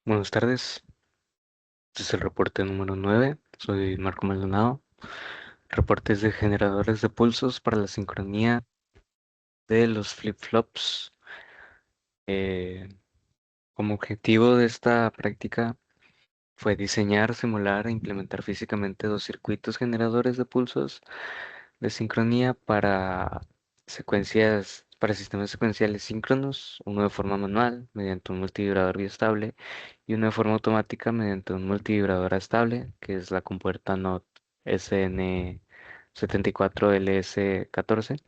Buenas tardes, este es el reporte número 9. Soy Marco Maldonado. Reportes de generadores de pulsos para la sincronía de los flip-flops. Eh, Como objetivo de esta práctica fue diseñar, simular e implementar físicamente dos circuitos generadores de pulsos de sincronía para sistemas secuenciales síncronos, uno de forma manual mediante un multivibrador biestable y uno de forma automática mediante un multivibrador estable, que es la compuerta NOT SN74LS14.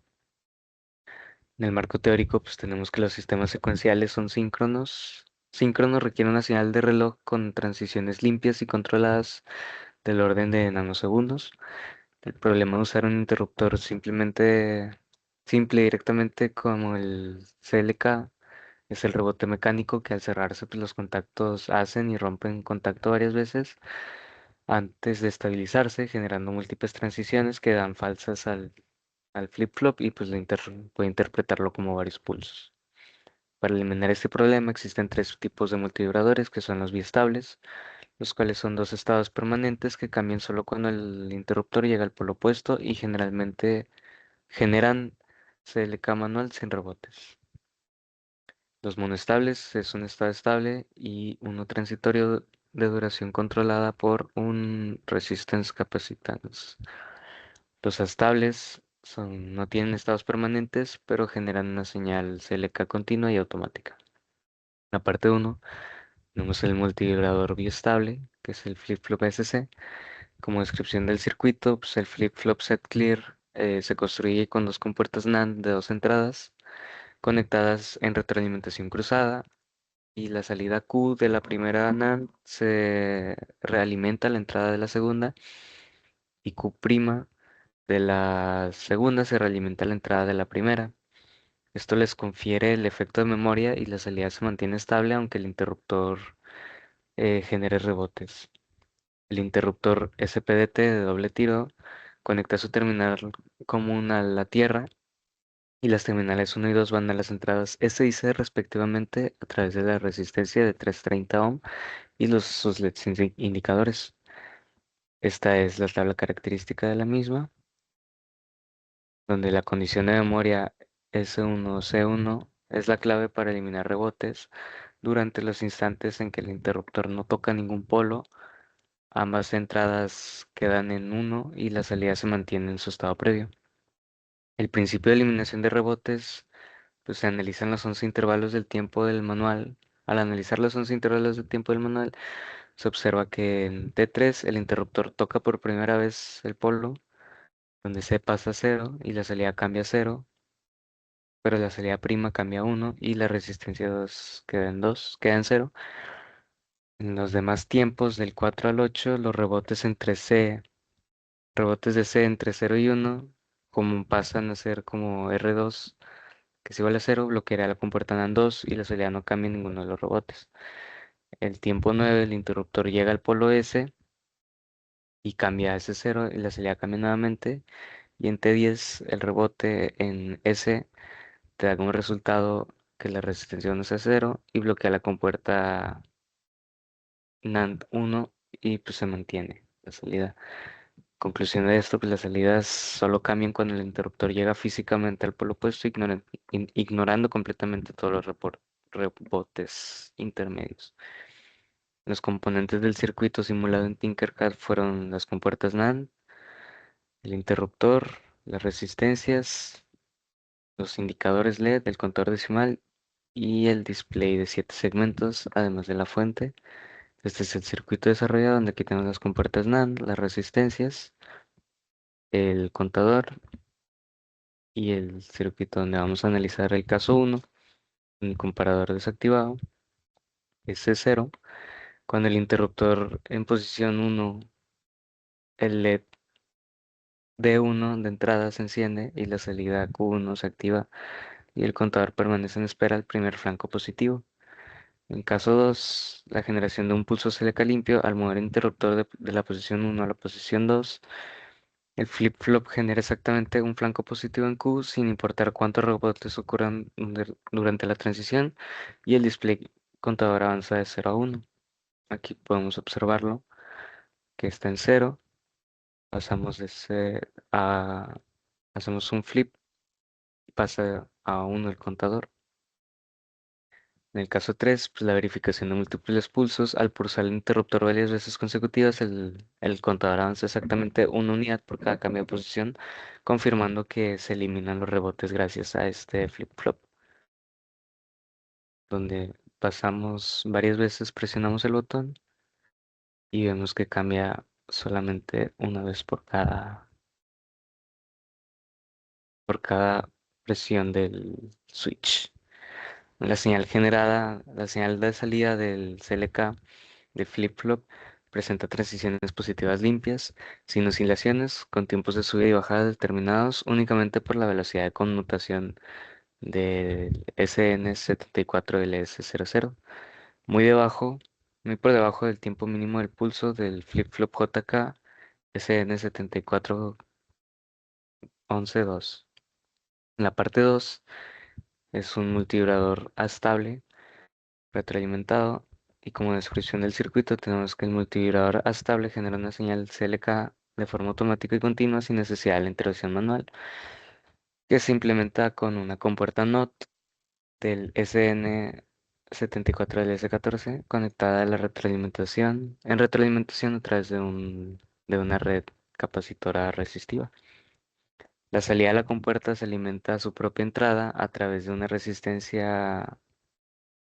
En el marco teórico, pues tenemos que los sistemas secuenciales son síncronos. Síncronos requiere una señal de reloj con transiciones limpias y controladas del orden de nanosegundos. El problema de usar un interruptor simple directamente como el CLK es el rebote mecánico que al cerrarse pues, los contactos hacen y rompen contacto varias veces antes de estabilizarse, generando múltiples transiciones que dan falsas al flip-flop y pues puede interpretarlo como varios pulsos. Para eliminar este problema existen tres tipos de multivibradores que son los biestables, los cuales son dos estados permanentes que cambian solo cuando el interruptor llega al polo opuesto y generalmente generan CLK manual sin rebotes. Los monoestables es un estado estable y uno transitorio de duración controlada por un resistance capacitance. Los estables no tienen estados permanentes, pero generan una señal CLK continua y automática. En la parte 1 tenemos el multivibrador biestable, que es el flip-flop SC. Como descripción del circuito, pues el flip-flop set clear se construye con dos compuertas NAND de dos entradas conectadas en retroalimentación cruzada y la salida Q de la primera NAND se realimenta la entrada de la segunda y Q' de la segunda se realimenta la entrada de la primera. Esto les confiere el efecto de memoria y la salida se mantiene estable aunque el interruptor genere rebotes. El interruptor SPDT de doble tiro conecta su terminal común a la tierra y las terminales 1 y 2 van a las entradas S y C respectivamente a través de la resistencia de 330 ohm y sus LEDs indicadores. Esta es la tabla característica de la misma, donde la condición de memoria S1C1 es la clave para eliminar rebotes durante los instantes en que el interruptor no toca ningún polo. Ambas entradas quedan en 1 y la salida se mantiene en su estado previo. El principio de eliminación de rebotes, pues se analizan los 11 intervalos del tiempo del manual. Al analizar los 11 intervalos del tiempo del manual, se observa que en T3 el interruptor toca por primera vez el polo, donde C pasa a 0 y la salida cambia a 0, pero la salida prima cambia a 1 y la resistencia 2 queda en 0. En los demás tiempos, del 4 al 8, los rebotes de C entre 0 y 1, como pasan a ser como R2, que es igual a 0, bloqueará la compuerta NAND 2 y la salida no cambia en ninguno de los rebotes. El tiempo 9, el interruptor llega al polo S y cambia a S0 y la salida cambia nuevamente. Y en T10, el rebote en S te da como resultado que la resistencia no es a 0 y bloquea la compuerta NAND 1 y pues se mantiene la salida. Conclusión de esto, pues las salidas solo cambian cuando el interruptor llega físicamente al polo opuesto, ignorando completamente todos los rebotes intermedios. Los componentes del circuito simulado en Tinkercad fueron las compuertas NAND, el interruptor, las resistencias, los indicadores LED, el contador decimal y el display de 7 segmentos, además de la fuente. Este es el circuito desarrollado donde aquí tenemos las compuertas NAND, las resistencias, el contador y el circuito donde vamos a analizar el caso 1, el comparador desactivado, es cero. Cuando el interruptor en posición 1, el LED D1 de entrada se enciende y la salida Q1 se activa y el contador permanece en espera al primer flanco positivo. En caso 2, la generación de un pulso CLK limpio al mover el interruptor de la posición 1 a la posición 2, el flip-flop genera exactamente un flanco positivo en Q sin importar cuántos rebotes ocurran durante la transición y el display contador avanza de 0 a 1. Aquí podemos observarlo, que está en cero. Pasamos de ser a, hacemos un flip, pasa a uno el contador. En el caso 3, pues la verificación de múltiples pulsos, al pulsar el interruptor varias veces consecutivas, el contador avanza exactamente una unidad por cada cambio de posición, confirmando que se eliminan los rebotes gracias a este flip-flop, donde pasamos varias veces, presionamos el botón y vemos que cambia solamente una vez por cada presión del switch. La señal generada, la señal de salida del CLK de flip-flop presenta transiciones positivas limpias, sin oscilaciones, con tiempos de subida y bajada determinados únicamente por la velocidad de conmutación del SN74LS00, muy debajo, muy por debajo del tiempo mínimo del pulso del flip-flop JK SN7411-2. En la parte 2 es un multivibrador estable retroalimentado, y como descripción del circuito tenemos que el multivibrador estable genera una señal CLK de forma automática y continua sin necesidad de la interacción manual, que se implementa con una compuerta NOT del SN74LS14 conectada a la retroalimentación a través de una red capacitora resistiva. La salida de la compuerta se alimenta a su propia entrada a través de una resistencia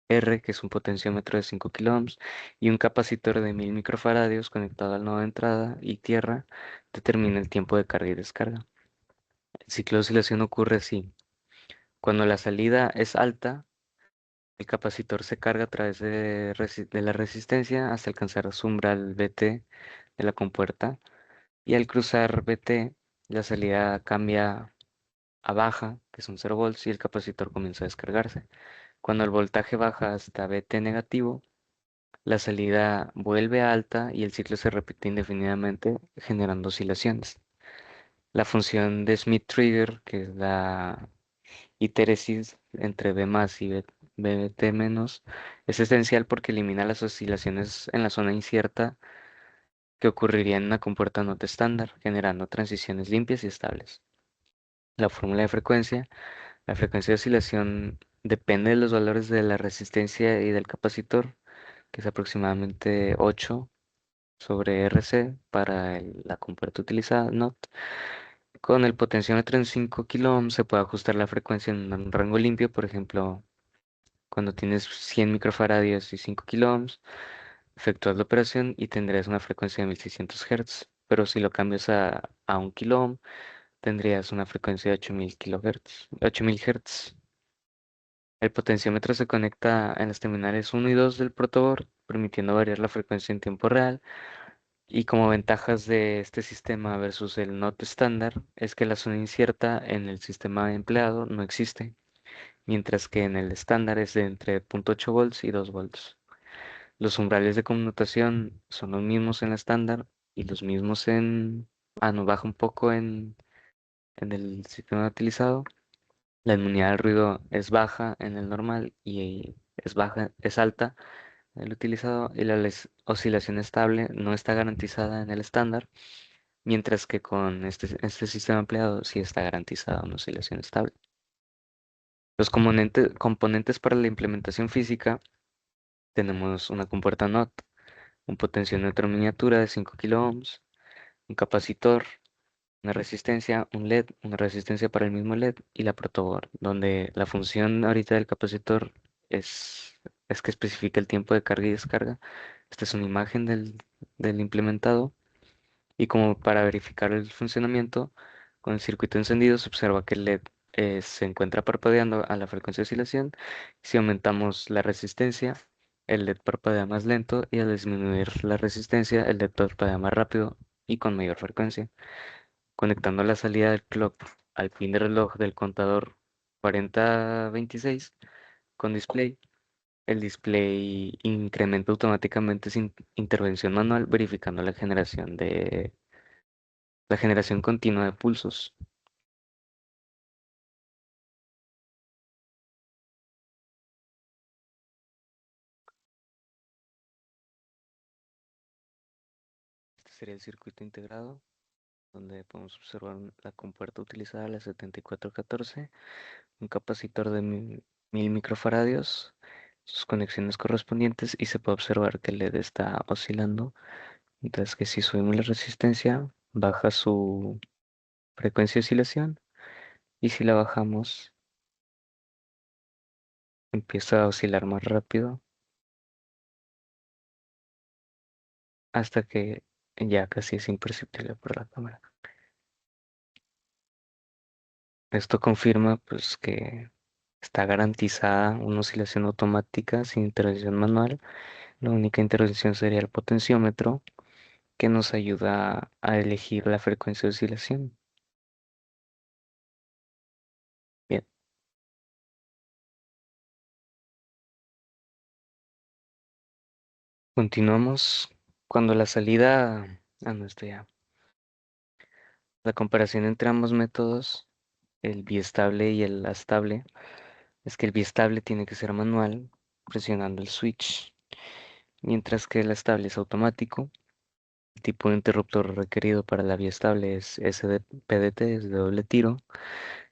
R, que es un potenciómetro de 5 kiloohms, y un capacitor de 1000 microfaradios conectado al nodo de entrada y tierra, determina el tiempo de carga y descarga. El ciclo de oscilación ocurre así. Cuando la salida es alta, el capacitor se carga a través de la resistencia hasta alcanzar su umbral BT de la compuerta, y al cruzar BT, la salida cambia a baja, que son 0 volts, y el capacitor comienza a descargarse. Cuando el voltaje baja hasta BT negativo, la salida vuelve a alta y el ciclo se repite indefinidamente, generando oscilaciones. La función de Smith-Trigger, que es la hitéresis entre B más y BT menos, es esencial porque elimina las oscilaciones en la zona incierta que ocurrirían en una compuerta nota estándar, generando transiciones limpias y estables. La fórmula de frecuencia. La frecuencia de oscilación depende de los valores de la resistencia y del capacitor, que es aproximadamente 8 sobre RC para la compuerta utilizada, NOT. Con el potenciómetro en 5 kiloohms se puede ajustar la frecuencia en un rango limpio. Por ejemplo, cuando tienes 100 microfaradios y 5 kiloohms, efectúas la operación y tendrías una frecuencia de 1600 Hz. Pero si lo cambias a 1 kiloohm, tendrías una frecuencia de 8000 kilohertz, 8000 Hz. El potenciómetro se conecta en las terminales 1 y 2 del protoboard, permitiendo variar la frecuencia en tiempo real. Y como ventajas de este sistema versus el NOT estándar es que la zona incierta en el sistema empleado no existe, mientras que en el estándar es de entre 0.8 volts y 2 volts. Los umbrales de conmutación son los mismos en el estándar y los mismos no, baja un poco en el sistema utilizado. La inmunidad al ruido es baja en el normal y es alta en el utilizado, y la oscilación estable no está garantizada en el estándar, mientras que con este sistema empleado sí está garantizada una oscilación estable. Los componentes para la implementación física: tenemos una compuerta NOT, un potenciómetro miniatura de 5 kiloohms, un capacitor, una resistencia, un LED, una resistencia para el mismo LED y la protoboard, donde la función ahorita del capacitor es que especifica el tiempo de carga y descarga. Esta es una imagen del implementado. Y como para verificar el funcionamiento, con el circuito encendido se observa que el LED se encuentra parpadeando a la frecuencia de oscilación. Si aumentamos la resistencia, el LED parpadea más lento, y al disminuir la resistencia, el LED parpadea más rápido y con mayor frecuencia. Conectando la salida del clock al pin de reloj del contador 4026 con display, el display incrementa automáticamente sin intervención manual, verificando la generación continua de pulsos. sería el circuito integrado, donde podemos observar la compuerta utilizada, la 7414, un capacitor de 1000 microfaradios, sus conexiones correspondientes, y se puede observar que el LED está oscilando, mientras que si subimos la resistencia, baja su frecuencia de oscilación, y si la bajamos, empieza a oscilar más rápido hasta que ya casi es imperceptible por la cámara. Esto confirma pues que está garantizada una oscilación automática sin intervención manual. La única intervención sería el potenciómetro, que nos ayuda a elegir la frecuencia de oscilación. Bien, continuamos cuando la salida. No, esto ya. La comparación entre ambos métodos, el biestable y el astable, es que el biestable tiene que ser manual, presionando el switch, mientras que el astable es automático. El tipo de interruptor requerido para la biestable es SDPDT, es de doble tiro,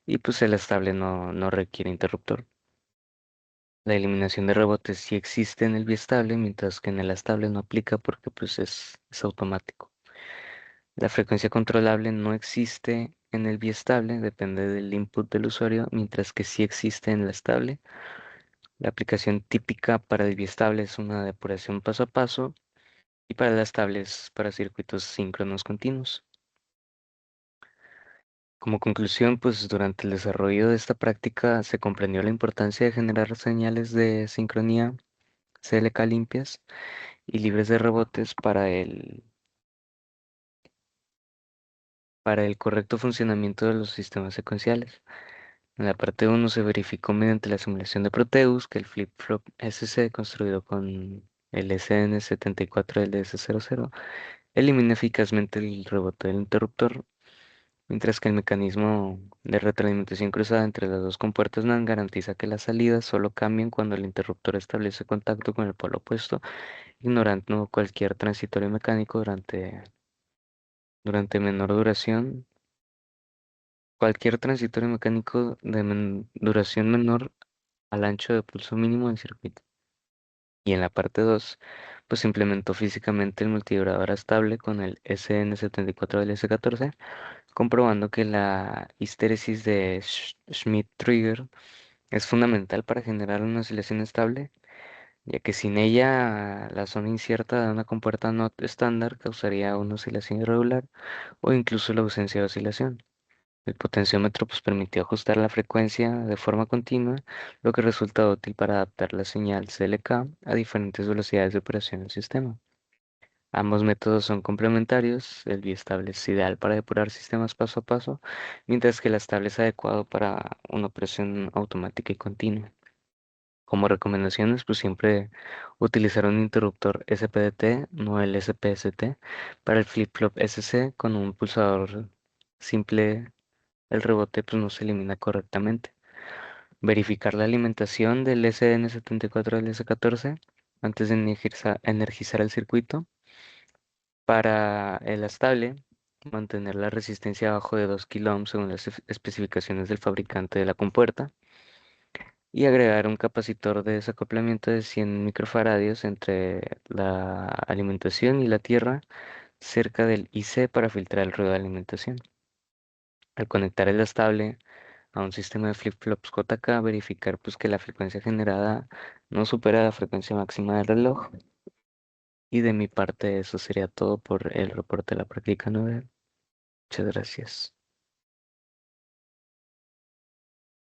y pues el estable no requiere interruptor. La eliminación de rebotes sí existe en el biestable, mientras que en el astable no aplica porque pues es automático. La frecuencia controlable no existe en el biestable, depende del input del usuario, mientras que sí existe en el estable. La aplicación típica para el biestable es una depuración paso a paso, y para las estable es para circuitos síncronos continuos. Como conclusión, pues durante el desarrollo de esta práctica se comprendió la importancia de generar señales de sincronía CLK limpias y libres de rebotes para el correcto funcionamiento de los sistemas secuenciales. En la parte uno se verificó mediante la simulación de Proteus que el flip-flop SC construido con el SN74LS00 elimina eficazmente el rebote del interruptor, mientras que el mecanismo de retroalimentación cruzada entre las dos compuertas NAND garantiza que las salidas solo cambian cuando el interruptor establece contacto con el polo opuesto, ignorando cualquier transitorio mecánico durante menor duración, cualquier transitorio mecánico de duración menor al ancho de pulso mínimo del circuito. Y en la parte 2 pues se implementó físicamente el multivibrador estable con el SN74LS14, comprobando que la histéresis de Schmidt-Trigger es fundamental para generar una oscilación estable, ya que sin ella la zona incierta de una compuerta no estándar causaría una oscilación irregular o incluso la ausencia de oscilación. El potenciómetro pues, permitió ajustar la frecuencia de forma continua, lo que resulta útil para adaptar la señal CLK a diferentes velocidades de operación del sistema. Ambos métodos son complementarios, el biestable es ideal para depurar sistemas paso a paso, mientras que el estable es adecuado para una operación automática y continua. Como recomendaciones, pues siempre utilizar un interruptor SPDT, no el SPST, para el flip-flop SC con un pulsador simple. El rebote pues no se elimina correctamente. Verificar la alimentación del SN74 al S14 antes de energizar el circuito. Para el estable, mantener la resistencia abajo de 2 kΩ según las especificaciones del fabricante de la compuerta. Y agregar un capacitor de desacoplamiento de 100 microfaradios entre la alimentación y la tierra cerca del IC para filtrar el ruido de alimentación. Al conectar el estable a un sistema de flip-flops JK, verificar pues que la frecuencia generada no supera la frecuencia máxima del reloj. Y de mi parte eso sería todo por el reporte de la práctica 9. Muchas gracias.